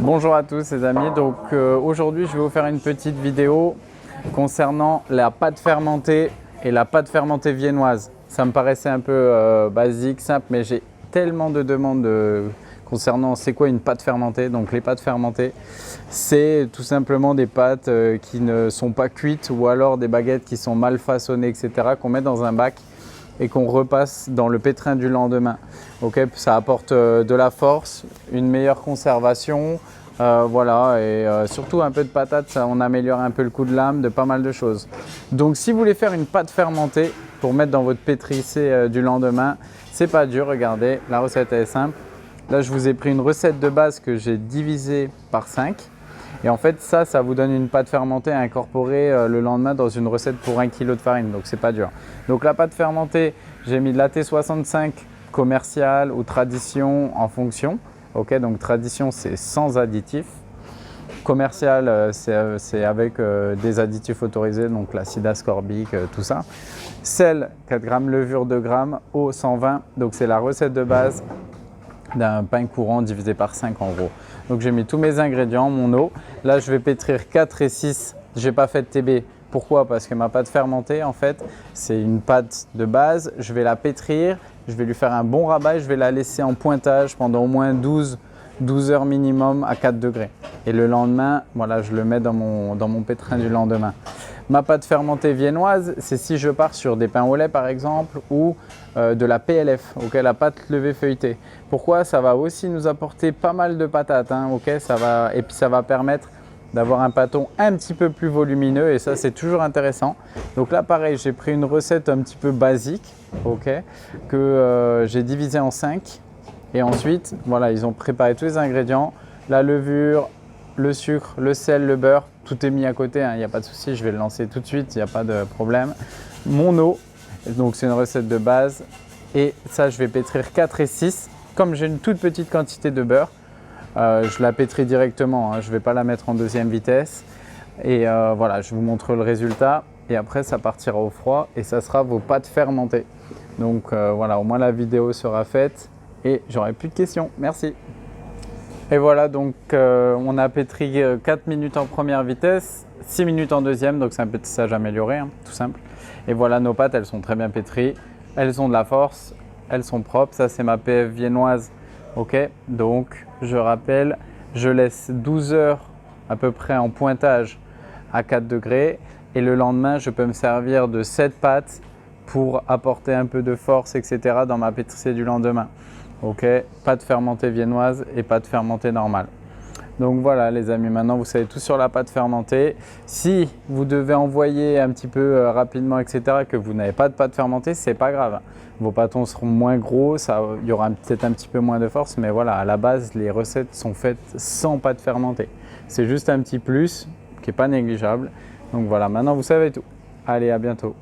Bonjour à tous les amis, donc aujourd'hui je vais vous faire une petite vidéo concernant la pâte fermentée et la pâte fermentée viennoise. Ça me paraissait un peu basique, simple, mais j'ai tellement de demandes concernant c'est quoi une pâte fermentée. Donc les pâtes fermentées, c'est tout simplement des pâtes qui ne sont pas cuites ou alors des baguettes qui sont mal façonnées, etc. qu'on met dans un bac et qu'on repasse dans le pétrin du lendemain. Okay, ça apporte de la force, une meilleure conservation, voilà, et surtout un peu de patate, ça, on améliore un peu le coup de lame de pas mal de choses. Donc si vous voulez faire une pâte fermentée pour mettre dans votre pétrissé du lendemain, c'est pas dur, regardez, la recette est simple. Là je vous ai pris une recette de base que j'ai divisée par 5. Et en fait, ça vous donne une pâte fermentée à incorporer le lendemain dans une recette pour 1 kg de farine. Donc, c'est pas dur. Donc, la pâte fermentée, j'ai mis de la T65 commerciale ou tradition en fonction. Ok, donc tradition, c'est sans additifs. Commercial, c'est avec des additifs autorisés, donc l'acide ascorbique, tout ça. Sel, 4 g, levure 2 g, eau 120. Donc, c'est la recette de base d'un pain courant divisé par 5 en gros. Donc j'ai mis tous mes ingrédients, mon eau. Là je vais pétrir 4 et 6. Je n'ai pas fait de TB. Pourquoi? Parce que ma pâte fermentée en fait c'est une pâte de base. Je vais la pétrir, je vais lui faire un bon rabat et je vais la laisser en pointage pendant au moins 12 heures minimum à 4 degrés. Et le lendemain, voilà, je le mets dans mon pétrin du lendemain. Ma pâte fermentée viennoise, c'est si je pars sur des pains au lait par exemple ou de la PLF, okay, la pâte levée feuilletée. Pourquoi? Ça va aussi nous apporter pas mal de patates, hein, okay, et puis ça va permettre d'avoir un pâton un petit peu plus volumineux et ça c'est toujours intéressant. Donc là pareil, j'ai pris une recette un petit peu basique, okay, que j'ai divisée en 5 et ensuite voilà, ils ont préparé tous les ingrédients, la levure, le sucre, le sel, le beurre, tout est mis à côté, il n'y a pas de souci, je vais le lancer tout de suite, il n'y a pas de problème. Mon eau, donc c'est une recette de base et ça je vais pétrir 4 et 6. Comme j'ai une toute petite quantité de beurre, je la pétris directement, hein, je ne vais pas la mettre en deuxième vitesse. Et voilà, je vous montre le résultat et après ça partira au froid et ça sera vos pâtes fermentées. Donc voilà, au moins la vidéo sera faite et j'aurai plus de questions. Merci. Et voilà, donc on a pétri 4 minutes en première vitesse, 6 minutes en deuxième, donc c'est un pétrissage amélioré, hein, tout simple. Et voilà, nos pâtes, elles sont très bien pétries, elles ont de la force, elles sont propres. Ça, c'est ma PF viennoise. Ok, donc je rappelle, je laisse 12 heures à peu près en pointage à 4 degrés. Et le lendemain, je peux me servir de cette pâte pour apporter un peu de force, etc. dans ma pétrissée du lendemain. Ok, pâte fermentée viennoise et pâte fermentée normale. Donc voilà les amis, maintenant vous savez tout sur la pâte fermentée. Si vous devez envoyer un petit peu rapidement, etc., que vous n'avez pas de pâte fermentée, c'est pas grave. Vos pâtons seront moins gros, il y aura peut-être un petit peu moins de force, mais voilà, à la base, les recettes sont faites sans pâte fermentée. C'est juste un petit plus qui n'est pas négligeable. Donc voilà, maintenant vous savez tout. Allez, à bientôt.